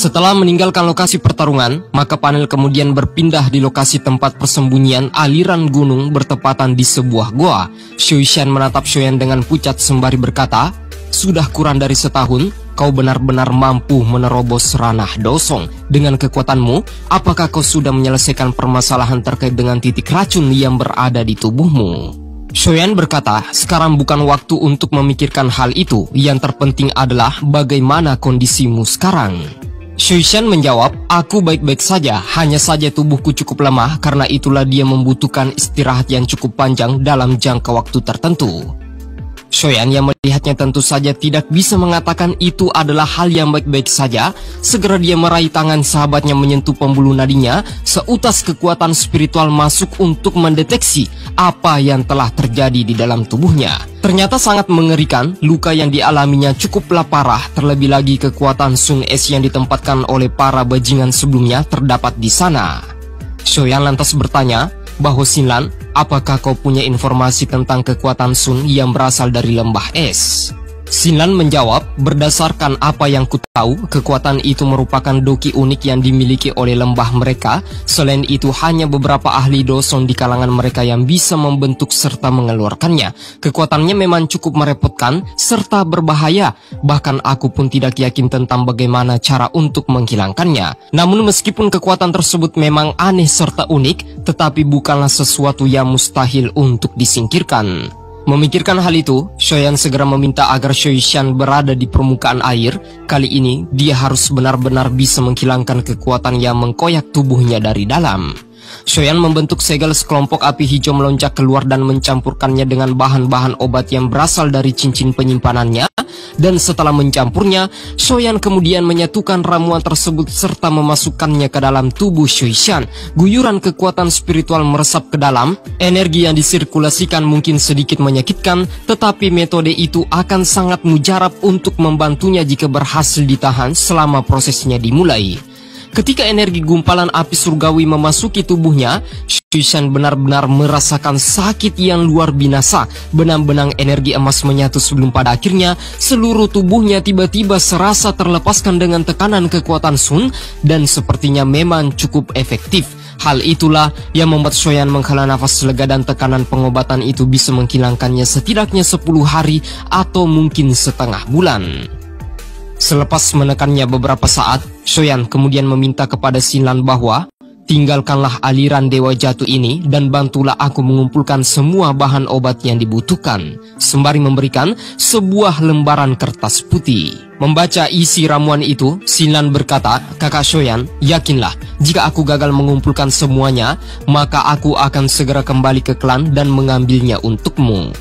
Setelah meninggalkan lokasi pertarungan, maka panel kemudian berpindah di lokasi tempat persembunyian aliran gunung bertepatan di sebuah goa. Shoishan menatap Shoyan dengan pucat sembari berkata, "Sudah kurang dari setahun, kau benar-benar mampu menerobos ranah Dosong. Dengan kekuatanmu, apakah kau sudah menyelesaikan permasalahan terkait dengan titik racun yang berada di tubuhmu?" Shoyan berkata, "Sekarang bukan waktu untuk memikirkan hal itu. Yang terpenting adalah bagaimana kondisimu sekarang." Shoishan menjawab, "Aku baik-baik saja, hanya saja tubuhku cukup lemah, karena itulah dia membutuhkan istirahat yang cukup panjang dalam jangka waktu tertentu." Shoyan yang melihatnya tentu saja tidak bisa mengatakan itu adalah hal yang baik-baik saja. Segera dia meraih tangan sahabatnya menyentuh pembuluh nadinya. Seutas kekuatan spiritual masuk untuk mendeteksi apa yang telah terjadi di dalam tubuhnya. Ternyata sangat mengerikan, luka yang dialaminya cukuplah parah. Terlebih lagi kekuatan Sun Es yang ditempatkan oleh para bajingan sebelumnya terdapat di sana. Shoyan lantas bertanya, "Bahwa Xinlan, apakah kau punya informasi tentang kekuatan Sun yang berasal dari lembah es?" Xinlan menjawab, "Berdasarkan apa yang ku tahu, kekuatan itu merupakan doki unik yang dimiliki oleh lembah mereka. Selain itu, hanya beberapa ahli Dosong di kalangan mereka yang bisa membentuk serta mengeluarkannya. Kekuatannya memang cukup merepotkan serta berbahaya. Bahkan aku pun tidak yakin tentang bagaimana cara untuk menghilangkannya. Namun meskipun kekuatan tersebut memang aneh serta unik, tetapi bukanlah sesuatu yang mustahil untuk disingkirkan." Memikirkan hal itu, Shoyan segera meminta agar Shoishan berada di permukaan air. Kali ini, dia harus benar-benar bisa menghilangkan kekuatan yang mengkoyak tubuhnya dari dalam. Shoyan membentuk segel sekelompok api hijau melonjak keluar dan mencampurkannya dengan bahan-bahan obat yang berasal dari cincin penyimpanannya. Dan setelah mencampurnya, Shoyan kemudian menyatukan ramuan tersebut serta memasukkannya ke dalam tubuh Shoishan. Guyuran kekuatan spiritual meresap ke dalam. Energi yang disirkulasikan mungkin sedikit menyakitkan, tetapi metode itu akan sangat mujarab untuk membantunya jika berhasil ditahan selama prosesnya dimulai. Ketika energi gumpalan api surgawi memasuki tubuhnya, Shoishan benar-benar merasakan sakit yang luar binasa. Benang-benang energi emas menyatu sebelum pada akhirnya seluruh tubuhnya tiba-tiba serasa terlepaskan dengan tekanan kekuatan Sun, dan sepertinya memang cukup efektif. Hal itulah yang membuat Shoyan menghela nafas lega dan tekanan pengobatan itu bisa menghilangkannya setidaknya 10 hari atau mungkin setengah bulan. Selepas menekannya beberapa saat, Shoyan kemudian meminta kepada Xinlan bahwa, "Tinggalkanlah aliran dewa jatuh ini dan bantulah aku mengumpulkan semua bahan obat yang dibutuhkan," sembari memberikan sebuah lembaran kertas putih. Membaca isi ramuan itu, Xinlan berkata, "Kakak Shoyan, yakinlah, jika aku gagal mengumpulkan semuanya, maka aku akan segera kembali ke klan dan mengambilnya untukmu."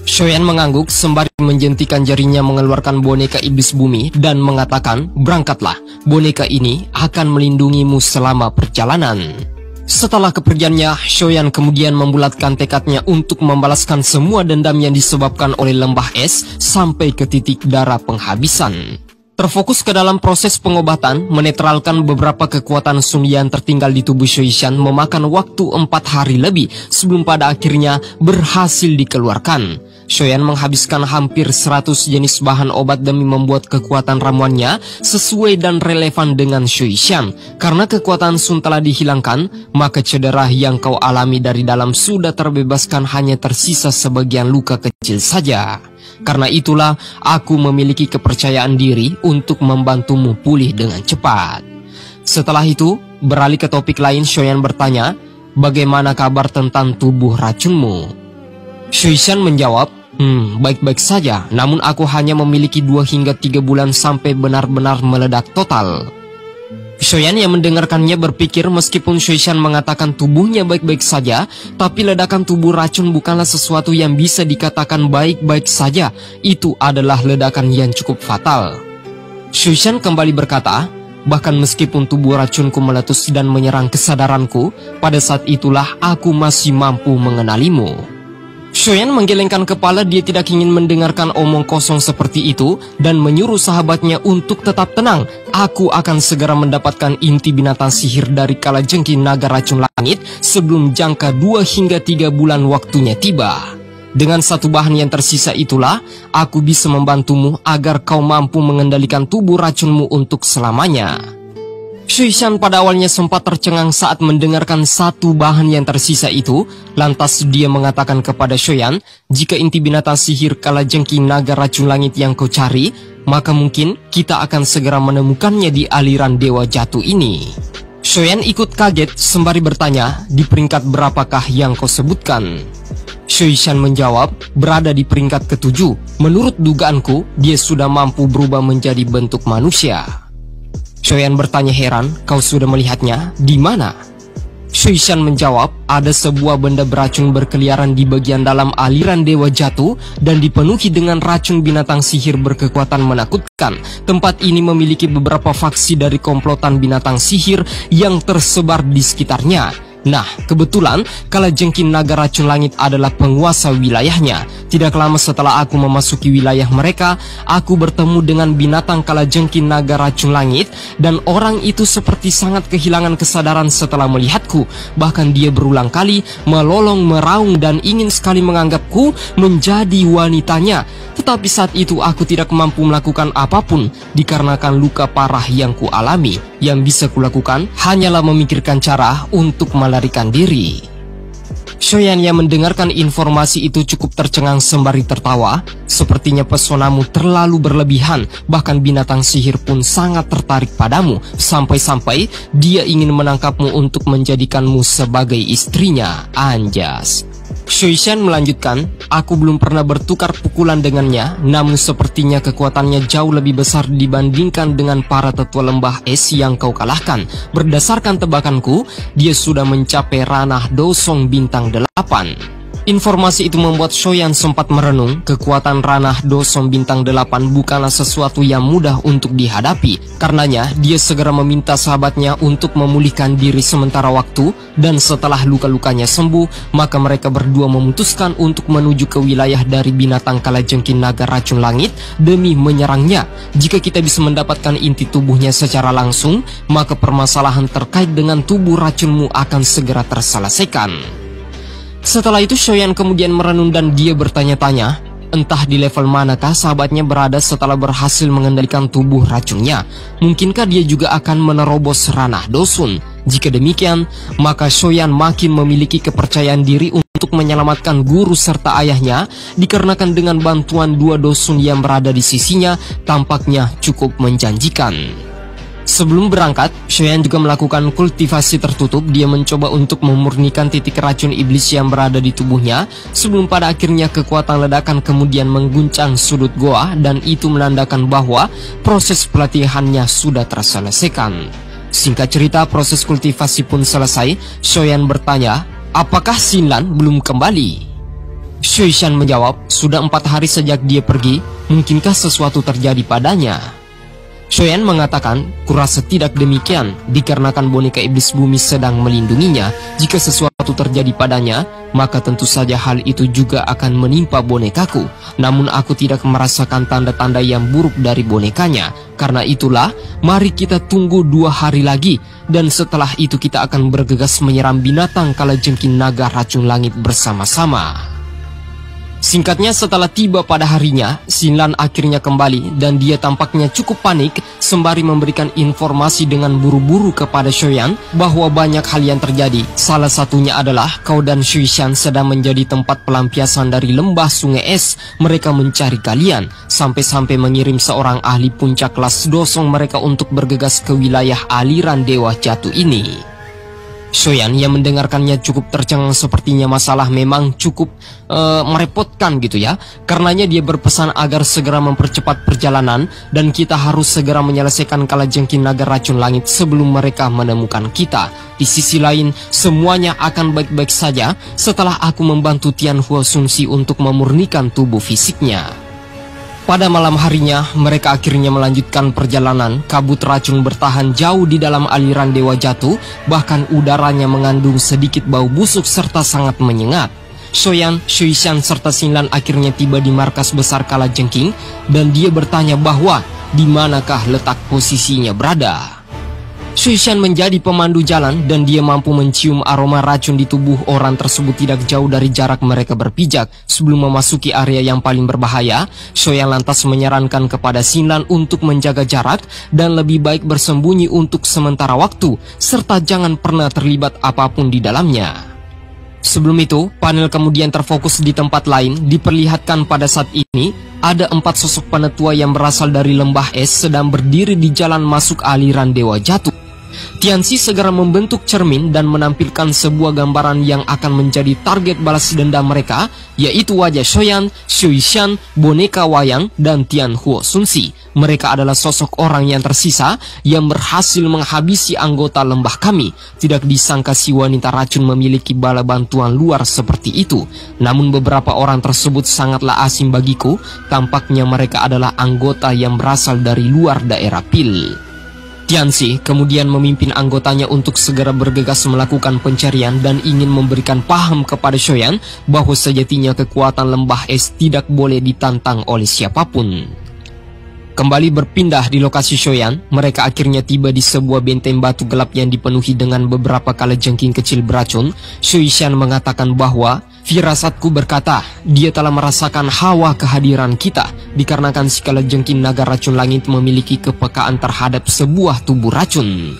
Shoyan mengangguk sembari menjentikan jarinya mengeluarkan boneka iblis bumi dan mengatakan, "Berangkatlah, boneka ini akan melindungimu selama perjalanan." Setelah kepergiannya, Shoyan kemudian membulatkan tekadnya untuk membalaskan semua dendam yang disebabkan oleh lembah es sampai ke titik darah penghabisan. Terfokus ke dalam proses pengobatan, menetralkan beberapa kekuatan Sun yang tertinggal di tubuh Shoishan memakan waktu 4 hari lebih sebelum pada akhirnya berhasil dikeluarkan. Shoyan menghabiskan hampir 100 jenis bahan obat demi membuat kekuatan ramuannya sesuai dan relevan dengan Shoishan. Karena kekuatan Sun telah dihilangkan, maka cedera yang kau alami dari dalam sudah terbebaskan, hanya tersisa sebagian luka kecil saja. Karena itulah aku memiliki kepercayaan diri untuk membantumu pulih dengan cepat. Setelah itu, beralih ke topik lain, Shoyan bertanya, "Bagaimana kabar tentang tubuh racunmu?" Shoishan menjawab, baik-baik saja, namun aku hanya memiliki 2 hingga 3 bulan sampai benar-benar meledak total." Shoyan yang mendengarkannya berpikir meskipun Shoishan mengatakan tubuhnya baik-baik saja, tapi ledakan tubuh racun bukanlah sesuatu yang bisa dikatakan baik-baik saja. Itu adalah ledakan yang cukup fatal. Shoishan kembali berkata, "Bahkan meskipun tubuh racunku meletus dan menyerang kesadaranku, pada saat itulah aku masih mampu mengenalimu." Shoyan menggelengkan kepala, dia tidak ingin mendengarkan omong kosong seperti itu dan menyuruh sahabatnya untuk tetap tenang. "Aku akan segera mendapatkan inti binatang sihir dari kalajengking naga racun langit sebelum jangka 2 hingga 3 bulan waktunya tiba. Dengan satu bahan yang tersisa itulah, aku bisa membantumu agar kau mampu mengendalikan tubuh racunmu untuk selamanya." Shuishan pada awalnya sempat tercengang saat mendengarkan satu bahan yang tersisa itu. Lantas dia mengatakan kepada Shoyan, jika inti binatang sihir kalajengking naga racun langit yang kau cari, maka mungkin kita akan segera menemukannya di aliran dewa jatuh ini. Shoyan ikut kaget sembari bertanya, di peringkat berapakah yang kau sebutkan? Shuishan menjawab, berada di peringkat ke-7. Menurut dugaanku, dia sudah mampu berubah menjadi bentuk manusia. Shoyan bertanya heran, kau sudah melihatnya? Di mana? Shuishan menjawab, ada sebuah benda beracun berkeliaran di bagian dalam aliran dewa jatuh dan dipenuhi dengan racun binatang sihir berkekuatan menakutkan. Tempat ini memiliki beberapa faksi dari komplotan binatang sihir yang tersebar di sekitarnya. Nah, kebetulan kalajengking naga racun langit adalah penguasa wilayahnya. Tidak lama setelah aku memasuki wilayah mereka, aku bertemu dengan binatang kalajengking naga racun langit, dan orang itu seperti sangat kehilangan kesadaran setelah melihatku. Bahkan dia berulang kali melolong meraung dan ingin sekali menganggapku menjadi wanitanya. Tetapi saat itu aku tidak mampu melakukan apapun dikarenakan luka parah yang kualami. Yang bisa kulakukan hanyalah memikirkan cara untuk melarikan diri. Shoyan yang mendengarkan informasi itu cukup tercengang sembari tertawa. Sepertinya pesonamu terlalu berlebihan, bahkan binatang sihir pun sangat tertarik padamu, sampai-sampai dia ingin menangkapmu untuk menjadikanmu sebagai istrinya. Anjas. Shuishan melanjutkan, aku belum pernah bertukar pukulan dengannya, namun sepertinya kekuatannya jauh lebih besar dibandingkan dengan para tetua lembah es yang kau kalahkan. Berdasarkan tebakanku, dia sudah mencapai ranah Dosong bintang 8. Informasi itu membuat Shoyan sempat merenung. Kekuatan ranah Dosong bintang 8 bukanlah sesuatu yang mudah untuk dihadapi. Karenanya, dia segera meminta sahabatnya untuk memulihkan diri sementara waktu, dan setelah luka-lukanya sembuh, maka mereka berdua memutuskan untuk menuju ke wilayah dari binatang kalajengking naga racun langit demi menyerangnya. Jika kita bisa mendapatkan inti tubuhnya secara langsung, maka permasalahan terkait dengan tubuh racunmu akan segera terselesaikan. Setelah itu Shoyan kemudian merenung dan dia bertanya-tanya, entah di level manakah sahabatnya berada setelah berhasil mengendalikan tubuh racunnya. Mungkinkah dia juga akan menerobos ranah Dosun? Jika demikian, maka Shoyan makin memiliki kepercayaan diri untuk menyelamatkan guru serta ayahnya, dikarenakan dengan bantuan dua Dosun yang berada di sisinya tampaknya cukup menjanjikan. Sebelum berangkat, Shoyan juga melakukan kultivasi tertutup. Dia mencoba untuk memurnikan titik racun iblis yang berada di tubuhnya, sebelum pada akhirnya kekuatan ledakan kemudian mengguncang sudut goa, dan itu menandakan bahwa proses pelatihannya sudah terselesaikan. Singkat cerita, proses kultivasi pun selesai. Shoyan bertanya, apakah Xinlan belum kembali? Shuishan menjawab, sudah 4 hari sejak dia pergi. Mungkinkah sesuatu terjadi padanya? Shoyan mengatakan, kurasa tidak demikian, dikarenakan boneka iblis bumi sedang melindunginya. Jika sesuatu terjadi padanya, maka tentu saja hal itu juga akan menimpa bonekaku. Namun aku tidak merasakan tanda-tanda yang buruk dari bonekanya. Karena itulah, mari kita tunggu 2 hari lagi, dan setelah itu kita akan bergegas menyerang binatang kalajengking naga racun langit bersama-sama. Singkatnya, setelah tiba pada harinya, Xinlan akhirnya kembali dan dia tampaknya cukup panik sembari memberikan informasi dengan buru-buru kepada Shoyan bahwa banyak hal yang terjadi. Salah satunya adalah kau dan Shuishan sedang menjadi tempat pelampiasan dari lembah sungai es. Mereka mencari kalian, sampai-sampai mengirim seorang ahli puncak kelas Dosong mereka untuk bergegas ke wilayah aliran dewa jatuh ini. Shoyan yang mendengarkannya cukup tercengang, sepertinya masalah memang cukup merepotkan gitu ya. Karenanya dia berpesan agar segera mempercepat perjalanan dan kita harus segera menyelesaikan kalajengking naga racun langit sebelum mereka menemukan kita. Di sisi lain, semuanya akan baik-baik saja setelah aku membantu Tianhua Sunxi untuk memurnikan tubuh fisiknya. Pada malam harinya, mereka akhirnya melanjutkan perjalanan. Kabut racun bertahan jauh di dalam aliran dewa jatuh, bahkan udaranya mengandung sedikit bau busuk serta sangat menyengat. Shoyan, Shuishan, serta Xinlan akhirnya tiba di markas besar kalajengking, dan dia bertanya bahwa di manakah letak posisinya berada. Shuishan menjadi pemandu jalan dan dia mampu mencium aroma racun di tubuh orang tersebut tidak jauh dari jarak mereka berpijak. Sebelum memasuki area yang paling berbahaya, Shoyan lantas menyarankan kepada Xinlan untuk menjaga jarak dan lebih baik bersembunyi untuk sementara waktu, serta jangan pernah terlibat apapun di dalamnya. Sebelum itu, panel kemudian terfokus di tempat lain. Diperlihatkan pada saat ini, ada 4 sosok penetua yang berasal dari lembah es sedang berdiri di jalan masuk aliran Dewa Jatuh. Tianxi segera membentuk cermin dan menampilkan sebuah gambaran yang akan menjadi target balas dendam mereka, yaitu wajah Shoyan, Shuishan, boneka wayang, dan Tian Huo Sunsi. Mereka adalah sosok orang yang tersisa yang berhasil menghabisi anggota lembah kami. Tidak disangka si wanita racun memiliki bala bantuan luar seperti itu. Namun beberapa orang tersebut sangatlah asing bagiku. Tampaknya mereka adalah anggota yang berasal dari luar daerah Pil. Tianxi kemudian memimpin anggotanya untuk segera bergegas melakukan pencarian dan ingin memberikan paham kepada Shoyan bahwa sejatinya kekuatan lembah es tidak boleh ditantang oleh siapapun. Kembali berpindah di lokasi Shoyan, mereka akhirnya tiba di sebuah benteng batu gelap yang dipenuhi dengan beberapa kalajengking kecil beracun. Shuishan mengatakan bahwa firasatku berkata, dia telah merasakan hawa kehadiran kita, dikarenakan si kalajengking naga racun langit memiliki kepekaan terhadap sebuah tubuh racun.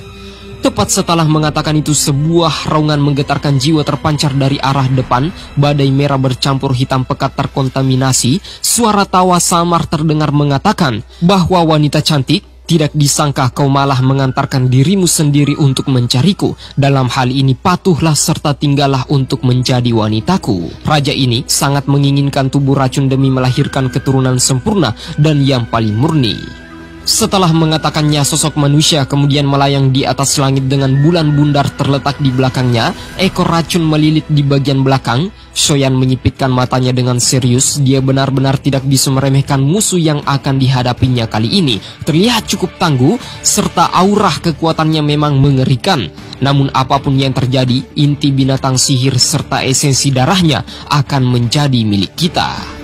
Tepat setelah mengatakan itu, sebuah raungan menggetarkan jiwa terpancar dari arah depan. Badai merah bercampur hitam pekat terkontaminasi. Suara tawa samar terdengar mengatakan bahwa wanita cantik, tidak disangka kau malah mengantarkan dirimu sendiri untuk mencariku. Dalam hal ini patuhlah serta tinggallah untuk menjadi wanitaku. Raja ini sangat menginginkan tubuh racun demi melahirkan keturunan sempurna dan yang paling murni. Setelah mengatakannya, sosok manusia kemudian melayang di atas langit dengan bulan bundar terletak di belakangnya. Ekor racun melilit di bagian belakang. Shoyan menyipitkan matanya dengan serius. Dia benar-benar tidak bisa meremehkan musuh yang akan dihadapinya kali ini. Terlihat cukup tangguh, serta aura kekuatannya memang mengerikan. Namun apapun yang terjadi, inti binatang sihir serta esensi darahnya akan menjadi milik kita.